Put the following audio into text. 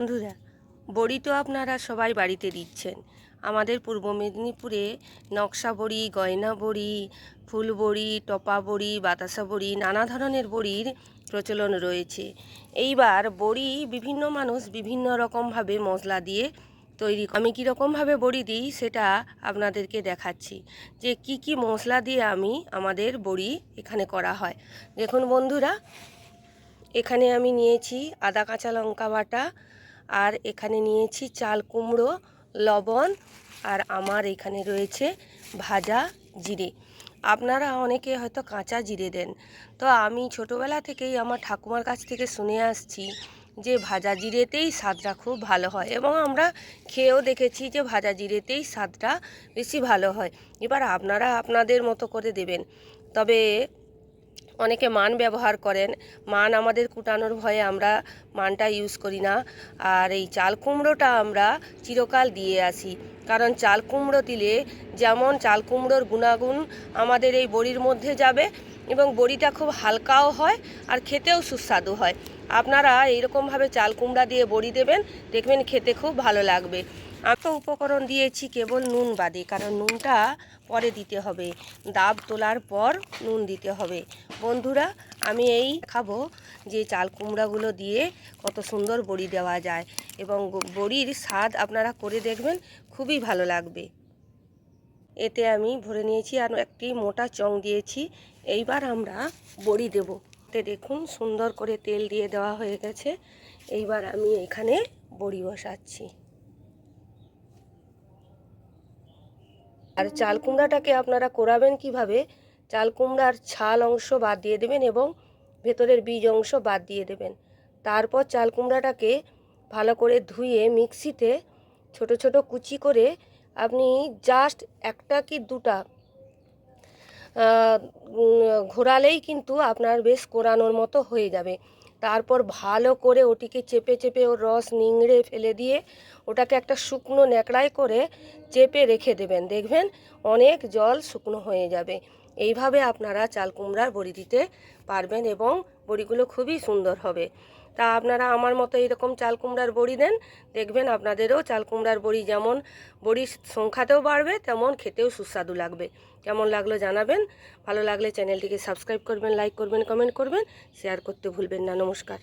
বন্ধুরা, বড়ি তো আপনারা সবাই বাড়িতে দিচ্ছেন। আমাদের পূর্ব মেদিনীপুরে নকশা বড়ি, গয়না বড়ি, ফুল বড়ি, টপা বড়ি, বাতাসা বড়ি, নানা ধরনের বড়ির প্রচলন রয়েছে। এইবার বড়ি বিভিন্ন মানুষ বিভিন্ন রকমভাবে মশলা দিয়ে তৈরি। আমি কীরকমভাবে বড়ি দিই সেটা আপনাদেরকে দেখাচ্ছি, যে কি কি মশলা দিয়ে আমাদের বড়ি এখানে করা হয়। দেখুন বন্ধুরা, এখানে আমি নিয়েছি আদা কাঁচা লঙ্কা বাটা, আর এখানে নিয়েছি চাল কুমড়ো, লবণ, আর আমার এখানে রয়েছে ভাজা জিরে। আপনারা অনেকে হয়তো কাঁচা জিরে দেন, তো আমি ছোটোবেলা থেকেই আমার ঠাকুমার কাছ থেকে শুনে আসছি যে ভাজা জিরেতেই স্বাদটা খুব ভালো হয়, এবং আমরা খেয়েও দেখেছি যে ভাজা জিরেতেই স্বাদটা বেশি ভালো হয়। এবার আপনারা আপনাদের মতো করে দেবেন। তবে অনেকে মান ব্যবহার করেন, মান আমাদের কুটানোর ভয়ে আমরা মানটা ইউজ করি না। আর এই চাল কুমড়োটা আমরা চিরকাল দিয়ে আসি, কারণ চাল কুমড়ো দিলে যেমন চাল কুমড়োর গুণাগুণ আমাদের এই বড়ির মধ্যে যাবে, এবং বড়িটা খুব হালকাও হয় আর খেতেও সুস্বাদু হয়। আপনারা এইরকমভাবে চাল কুমড়া দিয়ে বড়ি দেবেন, দেখবেন খেতে খুব ভালো লাগবে। আমি তো উপকরণ দিয়েছি কেবল নুন বাদে, কারণ নুনটা পরে দিতে হবে, দাব তোলার পর নুন দিতে হবে। বন্ধুরা, আমি এই খাবো যে চাল কুমড়াগুলো দিয়ে কত সুন্দর বড়ি দেওয়া যায়, এবং বড়ির স্বাদ আপনারা করে দেখবেন, খুবই ভালো লাগবে। এতে আমি ভরে নিয়েছি আর একটি মোটা চং দিয়েছি। এইবার আমরা বড়ি দেব। দেখুন সুন্দর করে তেল দিয়ে দেওয়া হয়ে গেছে। এইবার আমি এখানে বড়ি বসাচ্ছি। আর চাল কুমড়াটাকে আপনারা কোরাবেন কিভাবে? চাল কুমড়ার ছাল অংশ বাদ দিয়ে দেবেন এবং ভেতরের বীজ অংশ বাদ দিয়ে দেবেন। তারপর চাল কুমড়াটাকে ভালো করে ধুয়ে মিক্সিতে ছোট ছোট কুচি করে আপনি জাস্ট একটা কি দুটা ঘোরালেই কিন্তু আপনার বেশ কোরানোর মতো হয়ে যাবে। তারপর ভালো করে ওটিকে চেপে চেপে ওর রস নিংড়ে ফেলে দিয়ে ওটাকে একটা শুকনো ন্যাকড়ায় করে চেপে রেখে দেবেন, দেখবেন অনেক জল শুকনো হয়ে যাবে। এইভাবে আপনারা চাল কুমড়ার বড়ি দিতে পারবেন এবং বড়িগুলো খুবই সুন্দর হবে। তা আপনারা আমার মতো এরকম চাল কুমড়ার বড়ি দেন, দেখবেন আপনাদেরও চাল কুমড়ার বড়ি যেমন বড়ির সংখ্যাতেও বাড়বে, তেমন খেতেও সুস্বাদু লাগবে। কেমন লাগলো জানাবেন। ভালো লাগলে চ্যানেলটিকে সাবস্ক্রাইব করবেন, লাইক করবেন, কমেন্ট করবেন, শেয়ার করতে ভুলবেন না। নমস্কার।